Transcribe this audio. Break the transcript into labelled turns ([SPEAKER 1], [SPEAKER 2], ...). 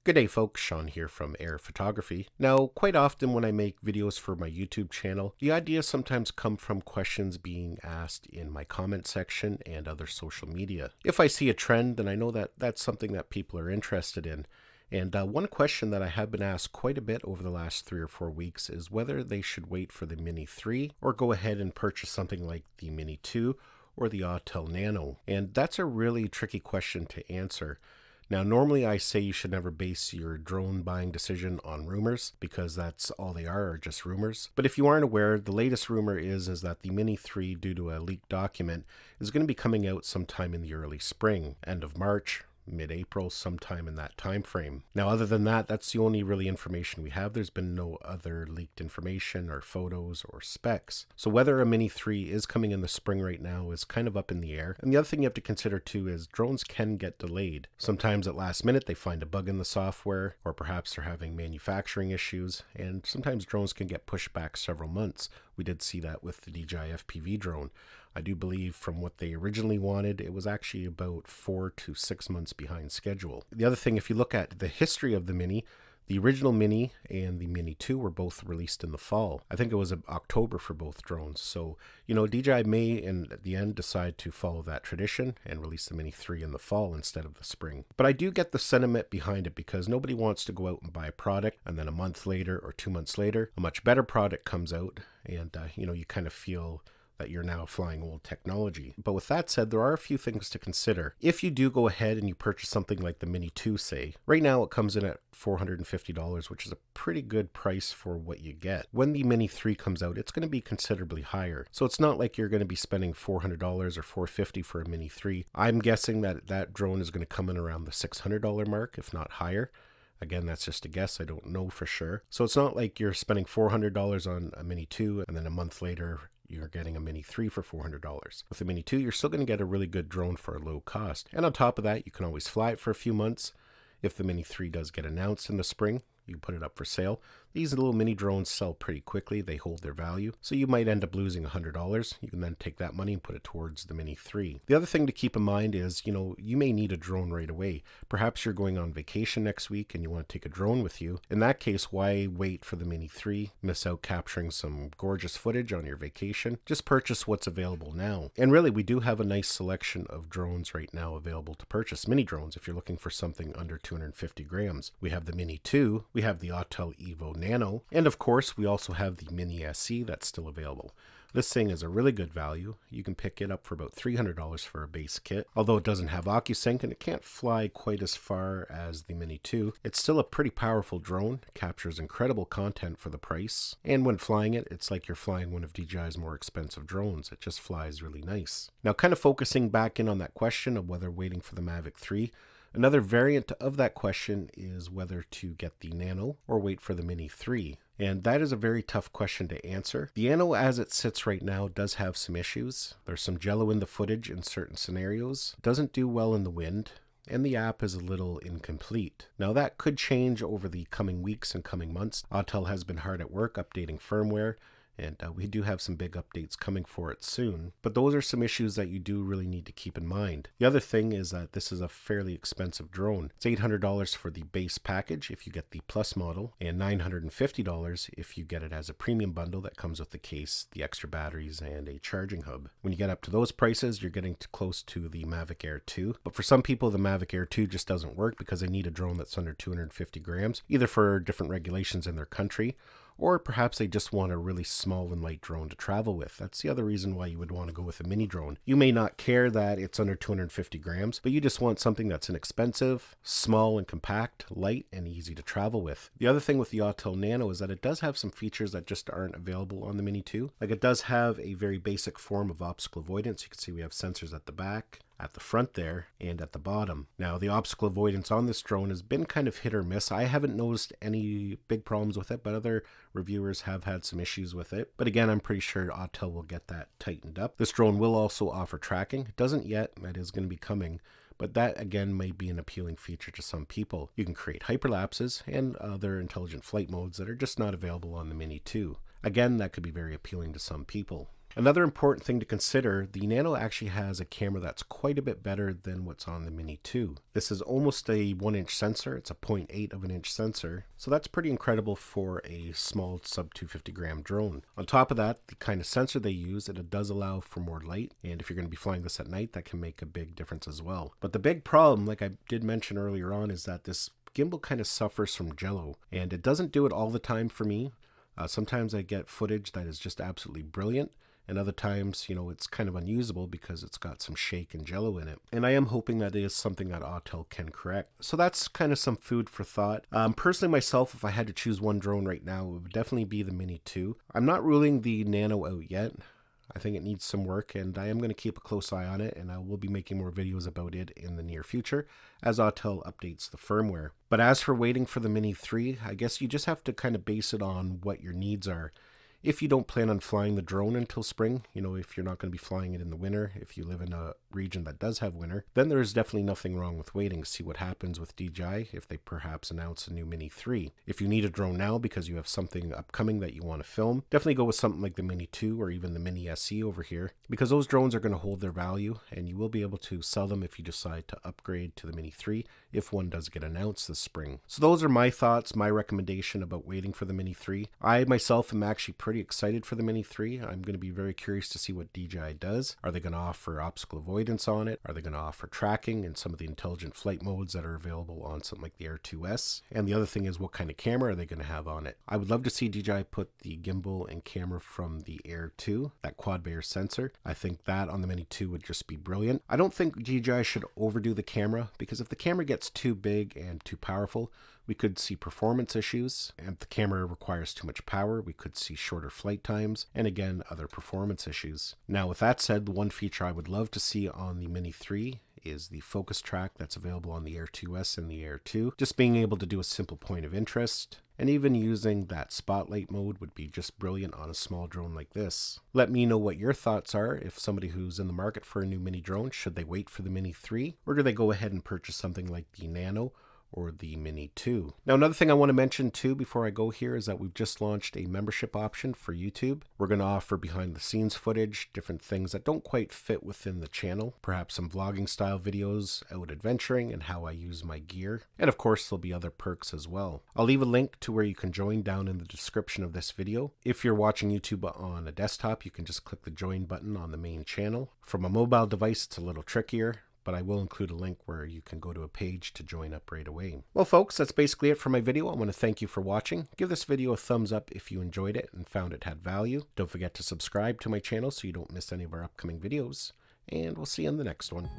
[SPEAKER 1] Good day folks, Sean here from Air Photography. Now, quite often when I make videos for my YouTube channel, the ideas sometimes come from questions being asked in my comment section and other social media. If I see a trend, then I know that that's something that people are interested in. And one question that I have been asked quite a bit over the last 3 or 4 weeks is whether they should wait for the Mini 3 or go ahead and purchase something like the Mini 2 or the Autel Nano. And that's a really tricky question to answer. Now, normally I say you should never base your drone buying decision on rumors because that's all they are just rumors. But if you aren't aware, the latest rumor is that the Mini 3, due to a leaked document, is going to be coming out sometime in the early spring, end of March, mid-April, sometime in that time frame. Now, other than that, that's the only really information we have. There's been no other leaked information or photos or specs. So whether a Mini 3 is coming in the spring right now is kind of up in the air. And the other thing you have to consider too is drones can get delayed. Sometimes at last minute they find a bug in the software, or perhaps they're having manufacturing issues, and sometimes drones can get pushed back several months. We did see that with the DJI FPV drone. I do believe from what they originally wanted, it was actually about 4 to 6 months behind schedule. The other thing, if you look at the history of the Mini, the original Mini and the Mini 2 were both released in the fall. I think it was October for both drones. So, DJI may in the end decide to follow that tradition and release the Mini 3 in the fall instead of the spring. But I do get the sentiment behind it because nobody wants to go out and buy a product and then a month later or 2 months later, a much better product comes out and, you kind of feel that you're now flying old technology. But with that said, there are a few things to consider. If you do go ahead and you purchase something like the Mini 2, say, right now it comes in at $450, which is a pretty good price for what you get. When the Mini 3 comes out, it's going to be considerably higher. So it's not like you're going to be spending $400 or $450 for a Mini 3. I'm guessing that that drone is going to come in around the $600 mark, if not higher. Again, that's just a guess. I don't know for sure. So it's not like you're spending $400 on a Mini 2 and then a month later you're getting a Mini 3 for $400. With the Mini 2, you're still going to get a really good drone for a low cost. And on top of that, you can always fly it for a few months. If the Mini 3 does get announced in the spring, you put it up for sale. These little mini drones sell pretty quickly. They hold their value. So you might end up losing $100. You can then take that money and put it towards the Mini 3. The other thing to keep in mind is, you may need a drone right away. Perhaps you're going on vacation next week and you want to take a drone with you. In that case, why wait for the Mini 3? Miss out capturing some gorgeous footage on your vacation. Just purchase what's available now. And really, we do have a nice selection of drones right now available to purchase. Mini drones, if you're looking for something under 250 grams. We have the Mini 2. We have the Autel Evo Nano, and of course we also have the Mini SE that's still available. This thing is a really good value. You can pick it up for about $300 for a base kit. Although it doesn't have OcuSync and it can't fly quite as far as the Mini 2, it's still a pretty powerful drone. It captures incredible content for the price. And when flying it, it's like you're flying one of DJI's more expensive drones. It just flies really nice. Now, kind of focusing back in on that question of whether waiting for the Mavic 3, another variant of that question is whether to get the Nano or wait for the Mini 3. And that is a very tough question to answer. The Nano as it sits right now does have some issues. There's some jello in the footage in certain scenarios. It doesn't do well in the wind. And the app is a little incomplete. Now that could change over the coming weeks and coming months. Autel has been hard at work updating firmware. And we do have some big updates coming for it soon. But those are some issues that you do really need to keep in mind. The other thing is that this is a fairly expensive drone. It's $800 for the base package if you get the Plus model, and $950 if you get it as a premium bundle that comes with the case, the extra batteries, and a charging hub. When you get up to those prices, you're getting close to the Mavic Air 2. But for some people, the Mavic Air 2 just doesn't work because they need a drone that's under 250 grams, either for different regulations in their country, or perhaps they just want a really small and light drone to travel with. That's the other reason why you would want to go with a mini drone. You may not care that it's under 250 grams, but you just want something that's inexpensive, small and compact, light, and easy to travel with. The other thing with the Autel Nano is that it does have some features that just aren't available on the Mini 2. Like it does have a very basic form of obstacle avoidance. You can see we have sensors at the back, at the front there, and at the bottom. Now, the obstacle avoidance on this drone has been kind of hit or miss. I haven't noticed any big problems with it, but other reviewers have had some issues with it. But again, I'm pretty sure Autel will get that tightened up. This drone will also offer tracking. It doesn't yet. That is going to be coming. But that, again, may be an appealing feature to some people. You can create hyperlapses and other intelligent flight modes that are just not available on the Mini 2. Again, that could be very appealing to some people. Another important thing to consider, the Nano actually has a camera that's quite a bit better than what's on the Mini 2. This is almost a 1-inch sensor. It's a 0.8 of an inch sensor. So that's pretty incredible for a small sub 250 gram drone. On top of that, the kind of sensor they use, it does allow for more light. And if you're going to be flying this at night, that can make a big difference as well. But the big problem, like I did mention earlier on, is that this gimbal kind of suffers from jello, and it doesn't do it all the time for me. Sometimes I get footage that is just absolutely brilliant, and other times, it's kind of unusable because it's got some shake and jello in it. And I am hoping that is something that Autel can correct. So that's kind of some food for thought. Personally myself, if I had to choose one drone right now, it would definitely be the Mini 2. I'm not ruling the Nano out yet. I think it needs some work, and I am going to keep a close eye on it, and I will be making more videos about it in the near future as Autel updates the firmware. But as for waiting for the Mini 3, I guess you just have to kind of base it on what your needs are. If you don't plan on flying the drone until spring, if you're not going to be flying it in the winter, if you live in a region that does have winter, then there is definitely nothing wrong with waiting to see what happens with DJI if they perhaps announce a new Mini 3. If you need a drone now because you have something upcoming that you want to film, definitely go with something like the Mini 2 or even the Mini SE over here, because those drones are going to hold their value, and you will be able to sell them if you decide to upgrade to the Mini 3 if one does get announced this spring. So those are my thoughts, my recommendation about waiting for the Mini 3. I myself am actually pretty excited for the Mini 3. I'm going to be very curious to see what DJI does. Are they going to offer obstacle avoidance on it? Are they going to offer tracking and some of the intelligent flight modes that are available on something like the Air 2S? And the other thing is, what kind of camera are they going to have on it? I would love to see DJI put the gimbal and camera from the Air 2, that quad bay sensor. I think that on the Mini 2 would just be brilliant. I don't think DJI should overdo the camera, because if the camera gets too big and too powerful, we could see performance issues, and if the camera requires too much power, we could see shorter flight times, and again, other performance issues. Now, with that said, the one feature I would love to see on the Mini 3 is the focus track that's available on the Air 2S and the Air 2. Just being able to do a simple point of interest, and even using that spotlight mode would be just brilliant on a small drone like this. Let me know what your thoughts are. If somebody who's in the market for a new mini drone, should they wait for the Mini 3, or do they go ahead and purchase something like the Nano or the Mini 2. Now, another thing I want to mention too before I go here is that we've just launched a membership option for YouTube. We're going to offer behind the scenes footage, different things that don't quite fit within the channel, perhaps some vlogging style videos, out adventuring, and how I use my gear. And of course, there'll be other perks as well. I'll leave a link to where you can join down in the description of this video. If you're watching YouTube on a desktop, you can just click the join button on the main channel. From a mobile device, it's a little trickier, but I will include a link where you can go to a page to join up right away. Well, folks, that's basically it for my video. I want to thank you for watching. Give this video a thumbs up if you enjoyed it and found it had value. Don't forget to subscribe to my channel so you don't miss any of our upcoming videos, and we'll see you in the next one.